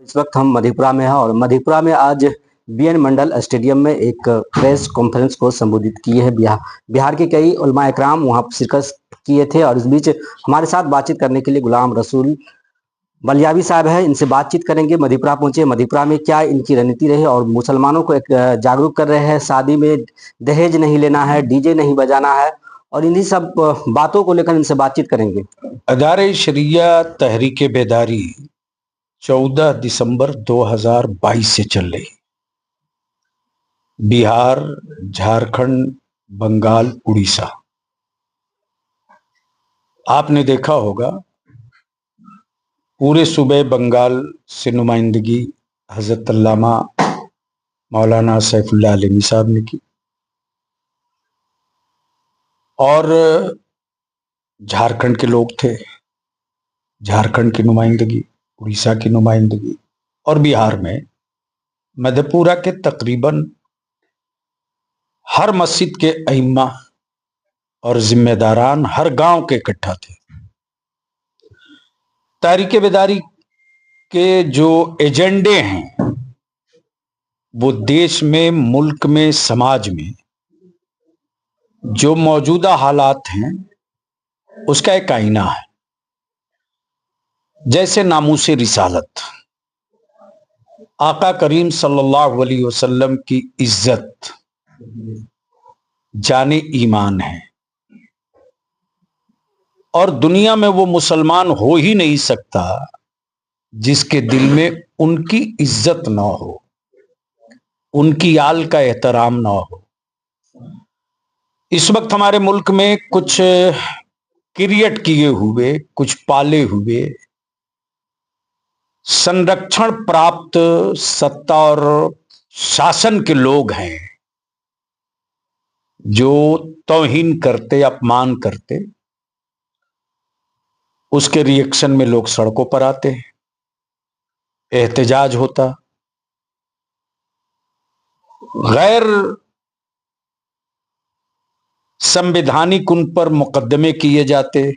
इस वक्त हम मधेपुरा में हैं और मधेपुरा में आज बीएन मंडल स्टेडियम में एक प्रेस कॉन्फ्रेंस को संबोधित किए हैं। बिहार के कई उलमा इकराम वहां शिरकत किए थे और इस बीच हमारे साथ बातचीत करने के लिए गुलाम रसूल बलियावी साहब है, इनसे बातचीत करेंगे। मधेपुरा पहुंचे, मधेपुरा में क्या इनकी रणनीति रही और मुसलमानों को एक जागरूक कर रहे हैं। शादी में दहेज नहीं लेना है, डीजे नहीं बजाना है और इन्हीं सब बातों को लेकर इनसे बातचीत करेंगे। अदारे शरिया तहरीक बेदारी 14 दिसंबर 2022 से चल रही। बिहार, झारखंड, बंगाल, उड़ीसा। आपने देखा होगा पूरे सूबे बंगाल से नुमाइंदगी हजरत अल्लामा मौलाना सैफुल्लाह अलवी साहब ने की और झारखंड के लोग थे, झारखंड की नुमाइंदगी, उड़ीसा की नुमाइंदगी और बिहार में मधेपुरा के तकरीबन हर मस्जिद के अइम्मा और जिम्मेदारान हर गांव के इकट्ठा थे। तहरीक बेदारी के जो एजेंडे हैं वो देश में, मुल्क में, समाज में जो मौजूदा हालात हैं उसका एक आईना है। जैसे नामूसे रिसालत, आका करीम सल्लल्लाहु अलैहि वसल्लम की इज्जत जाने ईमान है और दुनिया में वो मुसलमान हो ही नहीं सकता जिसके दिल में उनकी इज्जत ना हो, उनकी आल का एहतराम ना हो। इस वक्त हमारे मुल्क में कुछ क्रिएट किए हुए, कुछ पाले हुए, संरक्षण प्राप्त सत्ता और शासन के लोग हैं जो तौहीन करते, अपमान करते, उसके रिएक्शन में लोग सड़कों पर आते हैं, एहतजाज होता, गैर संवैधानिक उन पर मुकदमे किए जाते,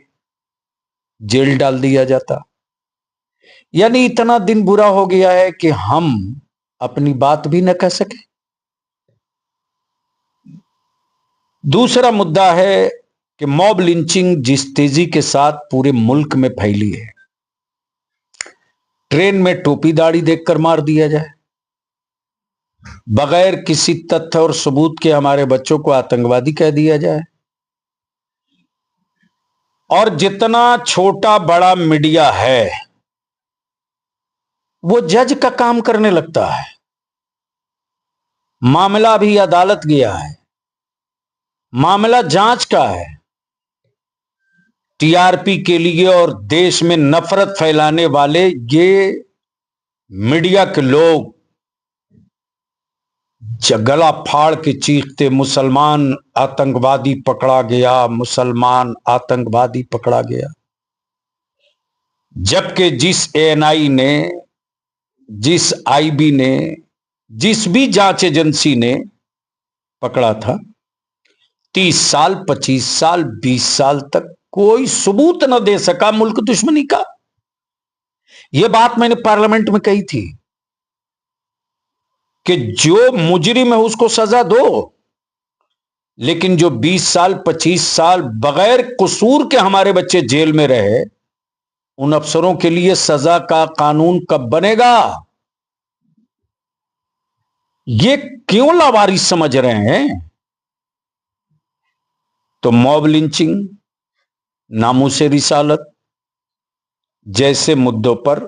जेल डाल दिया जाता। यानी इतना दिन बुरा हो गया है कि हम अपनी बात भी न कह सके। दूसरा मुद्दा है कि मॉब लिंचिंग जिस तेजी के साथ पूरे मुल्क में फैली है, ट्रेन में टोपी दाढ़ी देखकर मार दिया जाए, बगैर किसी तथ्य और सबूत के हमारे बच्चों को आतंकवादी कह दिया जाए और जितना छोटा बड़ा मीडिया है वो जज का काम करने लगता है। मामला भी अदालत गया है, मामला जांच का है। टीआरपी के लिए और देश में नफरत फैलाने वाले ये मीडिया के लोग गला फाड़ के चीखते, मुसलमान आतंकवादी पकड़ा गया, मुसलमान आतंकवादी पकड़ा गया। जबकि जिस एएनआई ने, जिस आईबी ने, जिस भी जांच एजेंसी ने पकड़ा था, 30 साल, 25 साल, 20 साल तक कोई सबूत न दे सका मुल्क दुश्मनी का। यह बात मैंने पार्लियामेंट में कही थी कि जो मुजरिम है उसको सजा दो, लेकिन जो 20 साल, 25 साल बगैर कसूर के हमारे बच्चे जेल में रहे, उन अफसरों के लिए सजा का कानून कब बनेगा? ये क्यों लावारिस समझ रहे हैं? तो मॉब लिंचिंग, नामूसे रिसालत जैसे मुद्दों पर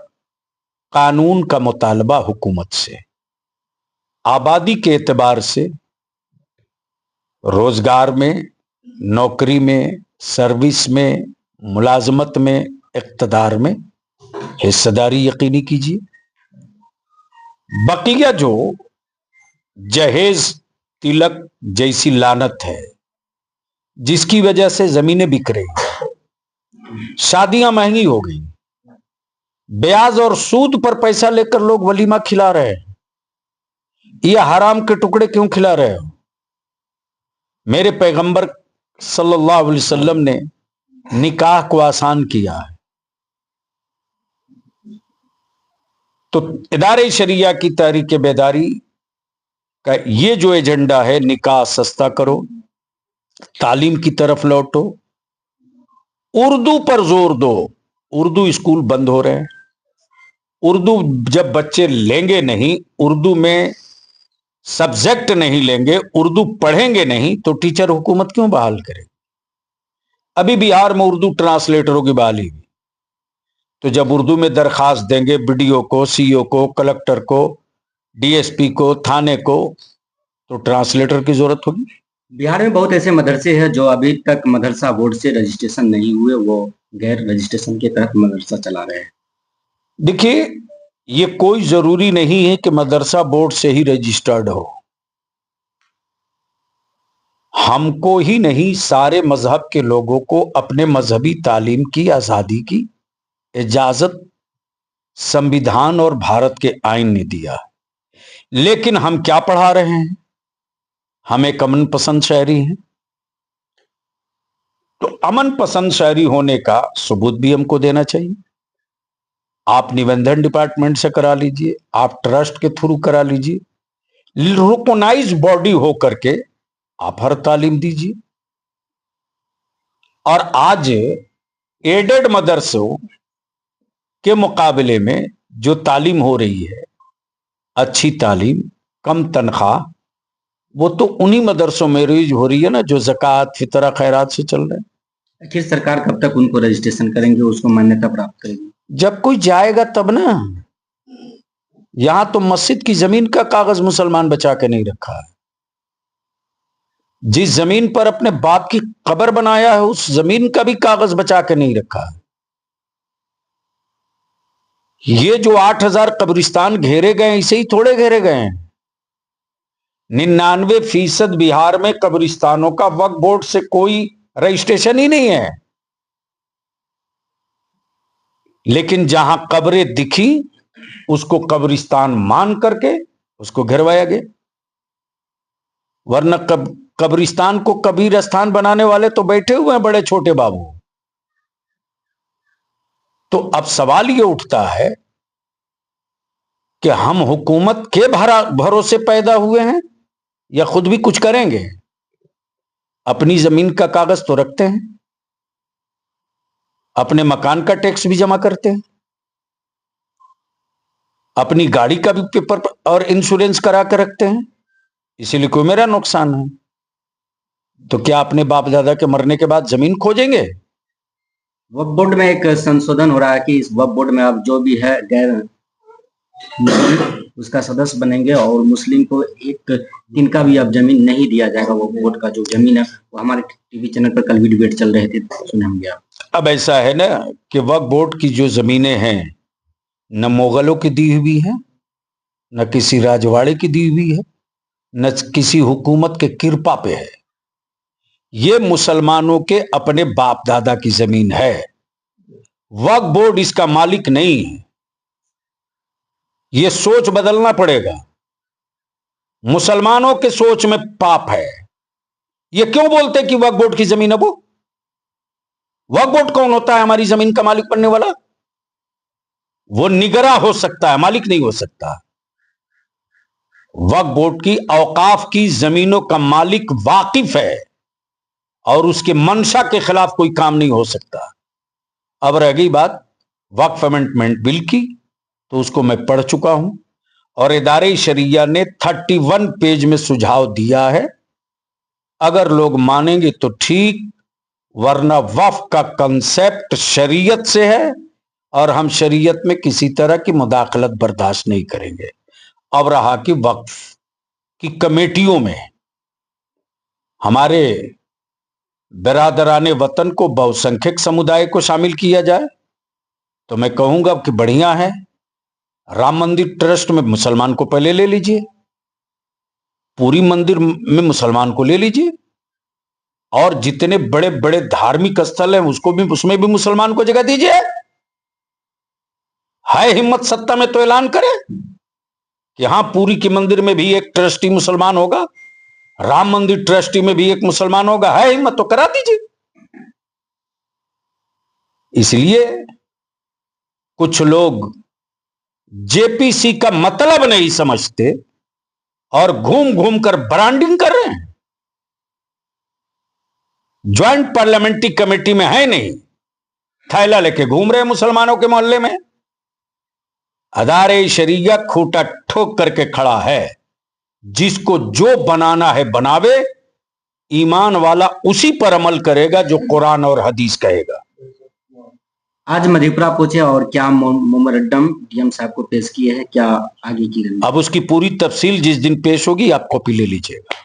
कानून का मुतालबा हुकूमत से, आबादी के एतबार से, रोजगार में, नौकरी में, सर्विस में, मुलाजमत में, इक़्तिदार में हिस्सेदारी यकीनी कीजिए। बकिया जो जहेज तिलक जैसी लानत है जिसकी वजह से जमीनें बिक रही, शादियां महंगी हो गई, ब्याज और सूद पर पैसा लेकर लोग वलीमा खिला रहे हैं, ये हराम के टुकड़े क्यों खिला रहे हो? मेरे पैगंबर सल्लल्लाहु अलैहि वसल्लम ने निकाह को आसान किया है। तो इदारे शरिया की तहरीक बेदारी का ये जो एजेंडा है, निकाह सस्ता करो, तालीम की तरफ लौटो, उर्दू पर जोर दो। उर्दू स्कूल बंद हो रहे हैं। उर्दू जब बच्चे लेंगे नहीं, उर्दू में सब्जेक्ट नहीं लेंगे, उर्दू पढ़ेंगे नहीं, तो टीचर हुकूमत क्यों बहाल करे? अभी बिहार में उर्दू ट्रांसलेटरों की बहाली हुई, तो जब उर्दू में दरखास्त देंगे बीडीओ को, सीईओ को, कलेक्टर को, डीएसपी को, थाने को, तो ट्रांसलेटर की जरूरत होगी। बिहार में बहुत ऐसे मदरसे हैं जो अभी तक मदरसा बोर्ड से रजिस्ट्रेशन नहीं हुए, वो गैर रजिस्ट्रेशन के तहत मदरसा चला रहे हैं। देखिए, ये कोई जरूरी नहीं है कि मदरसा बोर्ड से ही रजिस्टर्ड हो। हमको ही नहीं, सारे मजहब के लोगों को अपने मजहबी तालीम की आजादी की इजाजत संविधान और भारत के आईन ने दिया। लेकिन हम क्या पढ़ा रहे हैं? हम एक अमन पसंद शहरी हैं। तो अमन पसंद शहरी होने का सबूत भी हमको देना चाहिए। आप निबंधन डिपार्टमेंट से करा लीजिए, आप ट्रस्ट के थ्रू करा लीजिए, रिकॉग्नाइज बॉडी हो करके आप हर तालीम दीजिए। और आज एडेड मदरसों के मुकाबले में जो तालीम हो रही है, अच्छी तालीम, कम तनख्वाह, वो तो उन्हीं मदरसों में रिलीज हो रही है ना जो ज़कात, फितरा, खैरात से चल रहे हैं। आखिर सरकार कब तक उनको रजिस्ट्रेशन करेंगे, उसको मान्यता प्राप्त करेगी? जब कोई जाएगा तब ना। यहां तो मस्जिद की जमीन का कागज मुसलमान बचा के नहीं रखा है। जिस जमीन पर अपने बाप की कब्र बनाया है, उस जमीन का भी कागज बचा के नहीं रखा है। ये जो 8,000 कब्रिस्तान घेरे गए, इसे ही थोड़े घेरे गए हैं। 99% बिहार में कब्रिस्तानों का वक्फ बोर्ड से कोई रजिस्ट्रेशन ही नहीं है। लेकिन जहां कब्रें दिखी, उसको कब्रिस्तान मान करके उसको घेरवाया गया। वरना कब्रिस्तान को कबीर स्थान बनाने वाले तो बैठे हुए हैं बड़े छोटे बाबू। तो अब सवाल ये उठता है कि हम हुकूमत के भरोसे पैदा हुए हैं या खुद भी कुछ करेंगे? अपनी जमीन का कागज तो रखते हैं, अपने मकान का टैक्स भी जमा करते हैं, अपनी गाड़ी का भी पेपर और इंश्योरेंस करा कर रखते हैं, इसीलिए कोई मेरा नुकसान है तो क्या अपने बाप दादा के मरने के बाद जमीन खोजेंगे? वक्फ बोर्ड में एक संशोधन हो रहा है कि इस वक्फ बोर्ड में अब जो भी है गैर मुस्लिम उसका सदस्य बनेंगे, और मुस्लिम को एक दिन का भी अब जमीन नहीं दिया जाएगा। वक्फ बोर्ड का जो जमीन है, वो हमारे टीवी चैनल पर कल भी डिबेट चल रहे थे, सुने होंगे आप। अब ऐसा है ना कि वक्फ बोर्ड की जो जमीनें हैं, न मुगलों की दी हुई है, न किसी राजवाड़े की दी हुई है, न किसी हुकूमत के कृपा पे है। ये मुसलमानों के अपने बाप दादा की जमीन है। वक्फ बोर्ड इसका मालिक नहीं है। ये सोच बदलना पड़ेगा। मुसलमानों के सोच में पाप है। ये क्यों बोलते कि वक्फ बोर्ड की जमीन है? वो वक्फ बोर्ड कौन होता है हमारी जमीन का मालिक बनने वाला? वो निगरां हो सकता है, मालिक नहीं हो सकता। वक्फ बोर्ड की औकाफ की जमीनों का मालिक वाकिफ है और उसके मंशा के खिलाफ कोई काम नहीं हो सकता। अब रह गई बात वक्फ अमेंडमेंट बिल की, तो उसको मैं पढ़ चुका हूं और इदारे शरिया ने 31 पेज में सुझाव दिया है। अगर लोग मानेंगे तो ठीक, वरना वक्फ का कंसेप्ट शरीयत से है और हम शरीयत में किसी तरह की मुदाखलत बर्दाश्त नहीं करेंगे। अब रहा कि वक्फ की कमेटियों में हमारे बिरादराने वतन को, बहुसंख्यक समुदाय को शामिल किया जाए, तो मैं कहूंगा कि बढ़िया है। राम मंदिर ट्रस्ट में मुसलमान को पहले ले लीजिए, पूरी मंदिर में मुसलमान को ले लीजिए, और जितने बड़े बड़े धार्मिक स्थल हैं उसको भी, उसमें भी मुसलमान को जगह दीजिए। है हिम्मत सत्ता में तो ऐलान करें कि हां, पूरी की मंदिर में भी एक ट्रस्टी मुसलमान होगा, राम मंदिर ट्रस्टी में भी एक मुसलमान होगा। है हिम्मत तो करा दीजिए। इसलिए कुछ लोग जेपीसी का मतलब नहीं समझते और घूम घूम कर ब्रांडिंग कर रहे हैं। ज्वाइंट पार्लियामेंट्री कमेटी में है नहीं, थैला लेके घूम रहे हैं मुसलमानों के मोहल्ले में। अदारे शरिया खूंटा ठोक करके खड़ा है, जिसको जो बनाना है बनावे, ईमान वाला उसी पर अमल करेगा जो कुरान और हदीस कहेगा। आज मधेपुरा पहुंचे और क्या मेमोरेंडम डीएम साहब को पेश किए हैं, क्या आगे की रणनीति? अब उसकी पूरी तफसील जिस दिन पेश होगी आप कॉपी ले लीजिएगा।